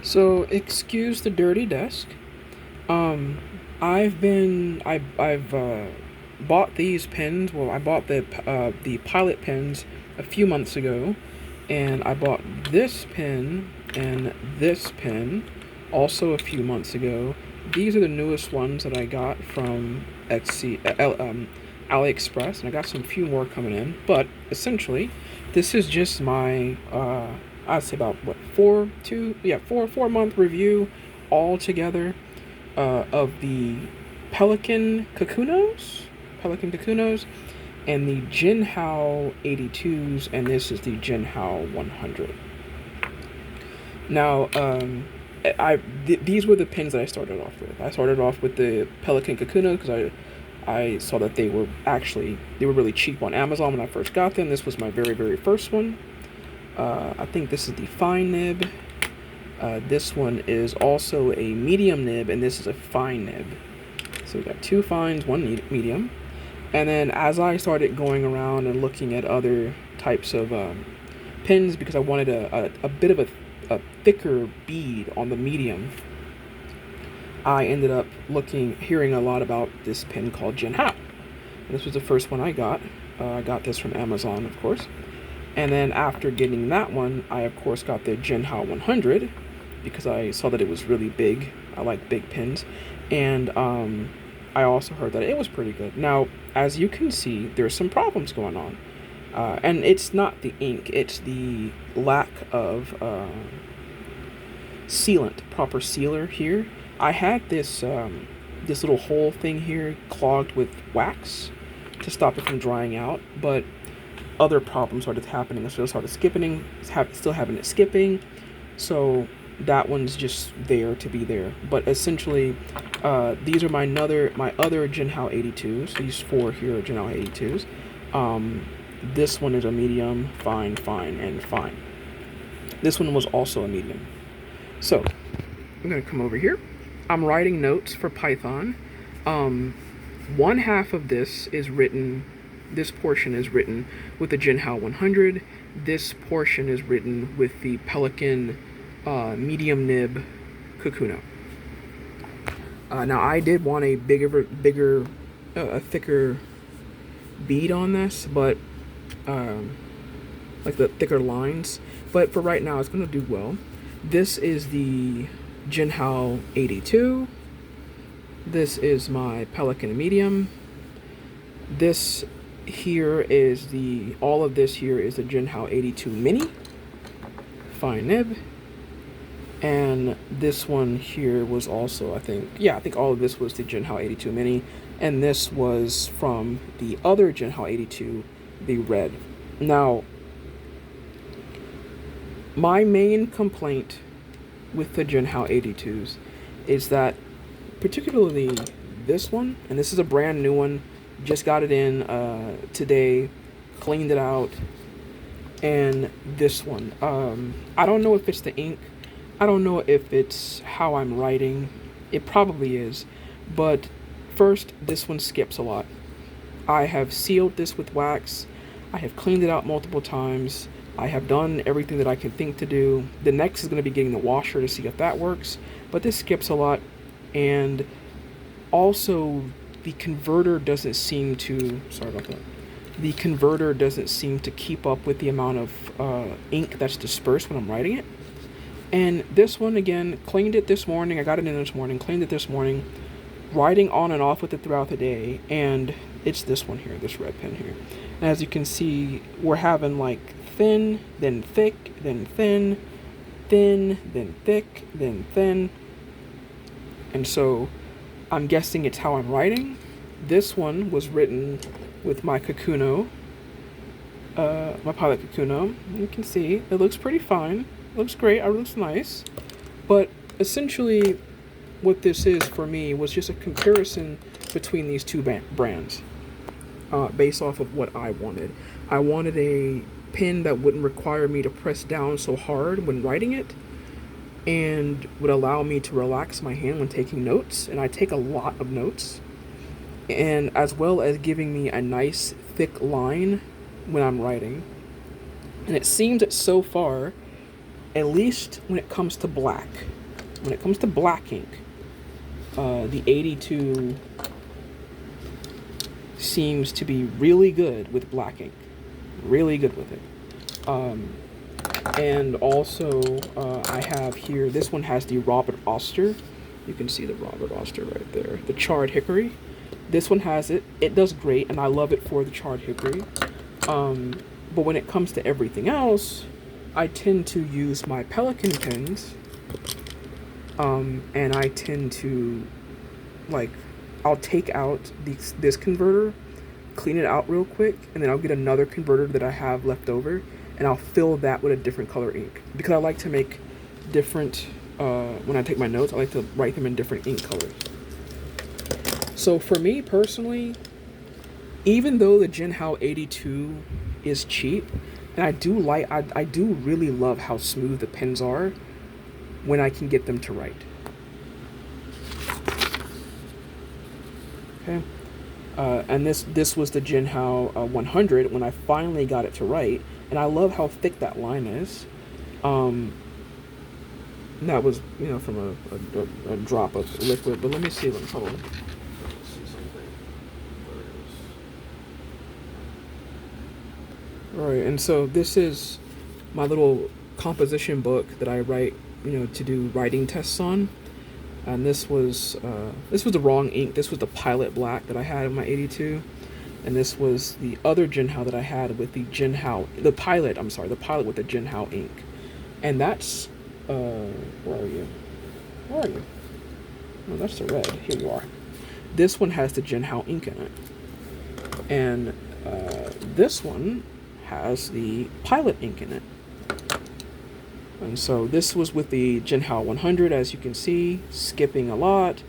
So excuse the dirty desk. Um, I've bought these pens. Well, I bought the pilot pens a few months ago, and I bought this pen and this pen also a few months ago. These are the newest ones that I got from Etsy, AliExpress, and I got some few more coming in. But essentially, this is just my I'd say about what 4 month review all together of the Pelican Kakunos, and the Jinhao 82s, and this is the Jinhao 100. Now, these were the pins that I started off with. I started off with the Pelican Kakuna because I saw that they were really cheap on Amazon when I first got them. This was my very first one. I think this is the fine nib. This one is also a medium nib, and this is a fine nib. So we got two fines, one medium. And then as I started going around and looking at other types of pins, because I wanted a bit of a thicker bead on the medium, I ended up hearing a lot about this pin called Jinhao. This was the first one I got. I got this from Amazon, of course. And then after getting that one, I of course got the Jinhao 100 because I saw that it was really big. I like big pins. And I also heard that it was pretty good. Now, as you can see, there's some problems going on. And it's not the ink, it's the lack of sealant, proper sealer here. I had this little hole thing here clogged with wax to stop it from drying out, but other problems started happening. I started skipping, still having it skipping, so that one's just there to be there. But essentially, these are my other Jinhao 82s. These four here are Jinhao 82s. This one is a medium, fine, and fine. This one was also a medium. So I'm gonna come over here. I'm writing notes for Python. One half of this portion is written with the Jinhao 100. This portion is written with the Pelican medium nib Kakuno. Now I did want a thicker bead on this, but like the thicker lines. But for right now, it's gonna do well. This is the Jinhao 82. This is my Pelican medium. This here is all of this here is the Jinhao 82 mini, fine nib. And this one here was also, I think all of this was the Jinhao 82 mini. And this was from the other Jinhao 82, the red. Now, my main complaint with the Jinhao 82s is that, particularly this one, and this is a brand new one, just got it in today, cleaned it out, and this one, I don't know if it's the ink, I don't know if it's how I'm writing, it probably is, but first, this one skips a lot. I have sealed this with wax, I have cleaned it out multiple times, I have done everything that I can think to do. The next is going to be getting the washer to see if that works, but this skips a lot, and also the converter doesn't seem to, sorry about that, the converter doesn't seem to keep up with the amount of ink that's dispersed when I'm writing it. And this one, again, cleaned it this morning, I got it in this morning, cleaned it this morning, writing on and off with it throughout the day, and it's this one here, this red pen here. And as you can see, we're having like thin, then thick, then thin, thin, then thick, then thin. And so I'm guessing it's how I'm writing. This one was written with my Kakuno, my Pilot Kakuno. You can see it looks pretty fine. It looks great. It looks nice. But essentially, what this is for me was just a comparison between these two brands, based off of what I wanted. I wanted a pen that wouldn't require me to press down so hard when writing it, and would allow me to relax my hand when taking notes, and I take a lot of notes, and as well as giving me a nice thick line when I'm writing. And it seems that so far, at least when it comes to black, when it comes to black ink, the 82 seems to be really good with black ink. Really good with it. And also, I have here, this one has the Robert Oster. You can see the Robert Oster right there. The charred hickory. This one has it. It does great, and I love it for the charred hickory. But when it comes to everything else, I tend to use my Pelican pens. And I tend to, like, I'll take out this converter, clean it out real quick, and then I'll get another converter that I have left over, and I'll fill that with a different color ink. Because I like to make different, when I take my notes, I like to write them in different ink colors. So for me personally, even though the Jinhao 82 is cheap, and I do really love how smooth the pens are when I can get them to write. Okay. And this was the Jinhao 100 when I finally got it to write, and I love how thick that line is. That was, you know, from a drop of liquid, but let me see. Hold on. Alright, and so this is my little composition book that I write, you know, to do writing tests on. And this was the wrong ink. This was the Pilot Black that I had in my 82. And this was the other Jinhao that I had with the Pilot with the Jinhao ink. And that's, where are you? Where are you? Oh, that's the red. Here you are. This one has the Jinhao ink in it. And this one has the Pilot ink in it. And so this was with the Jinhao 100, as you can see, skipping a lot.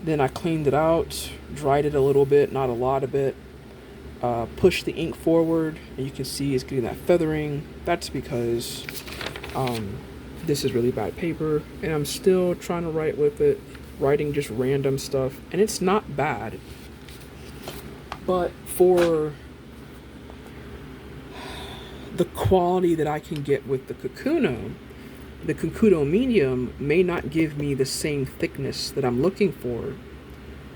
Then I cleaned it out, dried it a little bit, not a lot of it. Pushed the ink forward, and you can see it's getting that feathering. That's because this is really bad paper, and I'm still trying to write with it, writing just random stuff, and it's not bad. But for the quality that I can get with the Kakuno medium may not give me the same thickness that I'm looking for,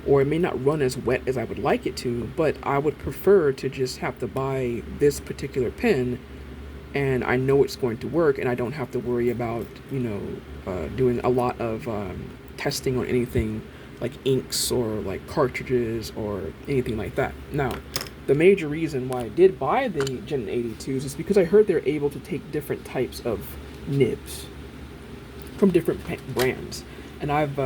or it may not run as wet as I would like it to, but I would prefer to just have to buy this particular pen, and I know it's going to work, and I don't have to worry about, you know, doing a lot of testing on anything like inks or like cartridges or anything like that. Now, the major reason why I did buy the Gen 82s is because I heard they're able to take different types of nibs from different brands. And I've,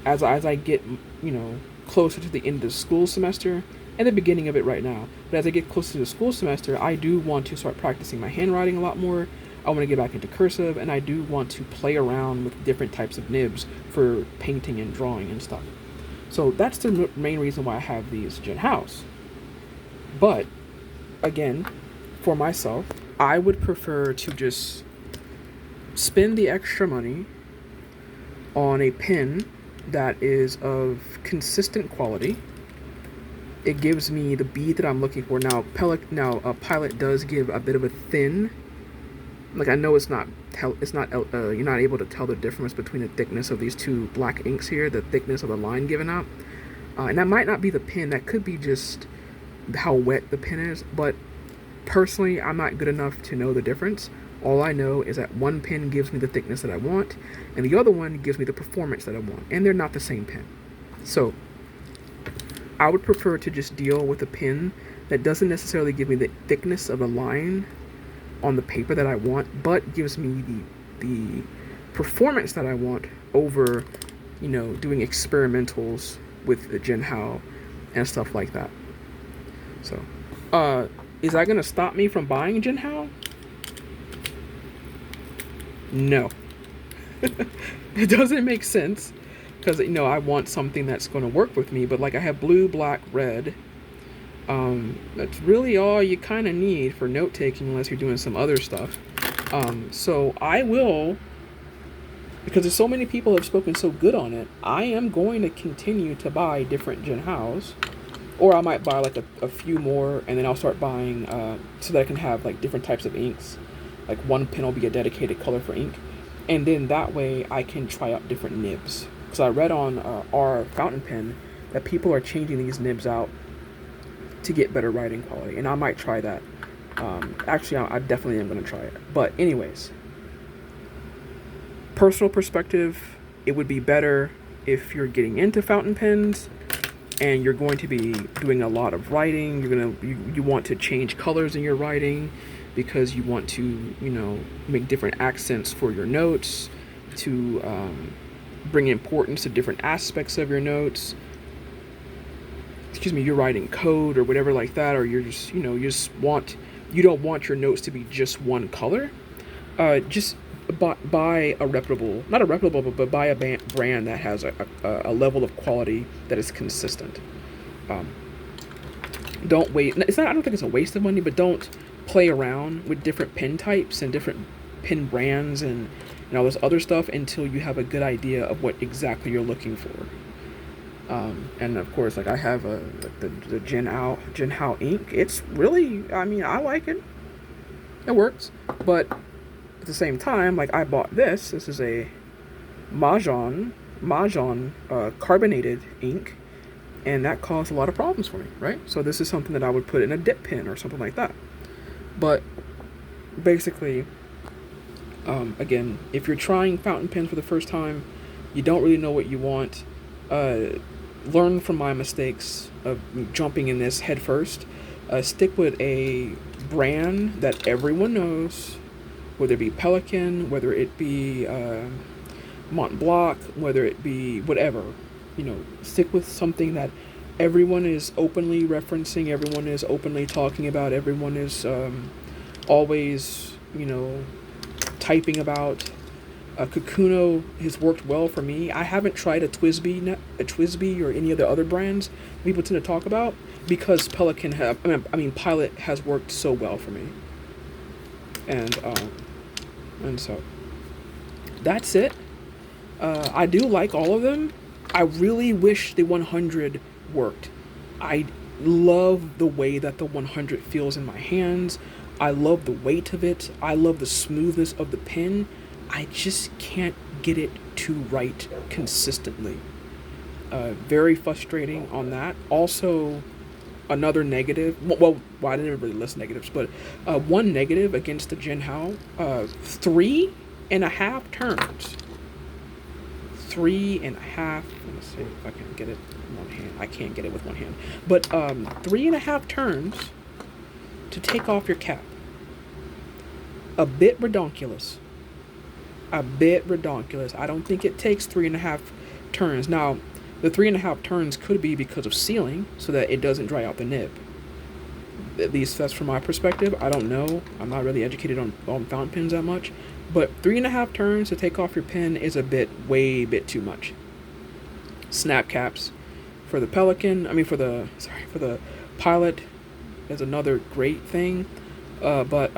as I get, you know, closer to the end of the school semester, and the beginning of it right now, but as I get closer to the school semester, I do want to start practicing my handwriting a lot more. I want to get back into cursive, and I do want to play around with different types of nibs for painting and drawing and stuff. So that's the main reason why I have these Jinhaos. But, again, for myself, I would prefer to just spend the extra money on a pen that is of consistent quality. It gives me the bead that I'm looking for. Now, Pilot does give a bit of a thin. Like, I know you're not able to tell the difference between the thickness of these two black inks here, the thickness of the line given out. And that might not be the pen. That could be just how wet the pen is, but personally, I'm not good enough to know the difference. All I know is that one pen gives me the thickness that I want, and the other one gives me the performance that I want, and they're not the same pen. So I would prefer to just deal with a pen that doesn't necessarily give me the thickness of a line on the paper that I want, but gives me the performance that I want over, you know, doing experimentals with the Jinhao and stuff like that. So, is that going to stop me from buying Jinhao? No. It doesn't make sense, because, you know, I want something that's going to work with me, but like I have blue, black, red. That's really all you kind of need for note-taking unless you're doing some other stuff. So I will, because there's so many people who have spoken so good on it, I am going to continue to buy different Jinhaos. Or I might buy like a few more, and then I'll start buying so that I can have like different types of inks. Like one pen will be a dedicated color for ink. and then that way I can try out different nibs. Because I read on our fountain pen that people are changing these nibs out to get better writing quality, and I might try that. Actually, I definitely am going to try it. But anyways, personal perspective, it would be better if you're getting into fountain pens and you're going to be doing a lot of writing. You want to change colors in your writing because you want to, you know, make different accents for your notes, to bring importance to different aspects of your notes. Excuse me, you're writing code or whatever like that, or you're just, you know, you don't want your notes to be just one color. Just buy a reputable, not a reputable, but buy a brand that has a level of quality that is consistent. Don't wait. It's not. I don't think it's a waste of money, but don't play around with different pen types and different pen brands and all this other stuff until you have a good idea of what exactly you're looking for. And of course, like I have the Jinhao ink. It's really, I mean, I like it. It works, but at the same time, like I bought this. This is a Mahjong carbonated ink, and that caused a lot of problems for me, right? So this is something that I would put in a dip pen or something like that. But basically, again, if you're trying fountain pens for the first time, you don't really know what you want. Learn from my mistakes of jumping in this head first. Stick with a brand that everyone knows, whether it be Pelican, whether it be Mont Blanc, whether it be whatever. You know, stick with something that everyone is openly referencing, everyone is openly talking about, everyone is always, you know, typing about. Kakuno has worked well for me. I haven't tried a Twisby or any of the other brands people tend to talk about because Pelican Pilot has worked so well for me. And so that's it. I do like all of them. I really wish the 100 worked. I love the way that the 100 feels in my hands. I love the weight of it. I love the smoothness of the pen. I just can't get it to write consistently. Very frustrating on that. Also, another negative. Well, I didn't really list negatives, but one negative against the Jinhao. 3.5 turns. 3.5. Let's see if I can get it in one hand. I can't get it with one hand. But 3.5 turns to take off your cap. A bit redonkulous. I don't think it takes 3.5 turns. Now, the 3.5 turns could be because of sealing, so that it doesn't dry out the nib. At least that's from my perspective. I don't know. I'm not really educated on fountain pens that much. But 3.5 turns to take off your pen is way bit too much. Snap caps for the Pelican. For the Pilot is another great thing. But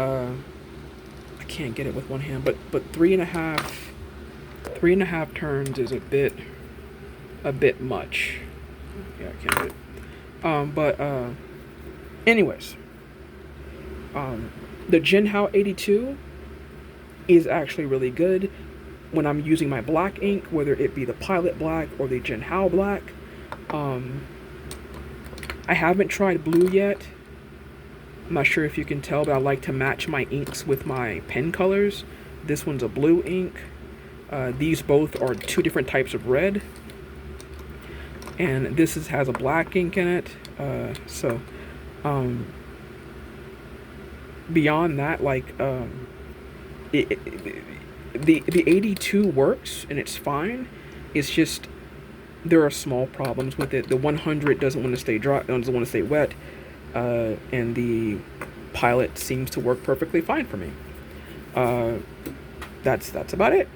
can't get it with one hand, but 3.5 turns is a bit much. Yeah, I can't do it. Anyways, the Jinhao 82 is actually really good when I'm using my black ink, whether it be the Pilot Black or the Jinhao Black. I haven't tried blue yet. I'm not sure if you can tell, but I like to match my inks with my pen colors. This one's a blue ink. These both are 2 different types of red. And this has a black ink in it. Beyond that, like, the 82 works and it's fine. It's just there are small problems with it. The 100 doesn't want to stay dry, doesn't want to stay wet. And the Pilot seems to work perfectly fine for me. That's about it.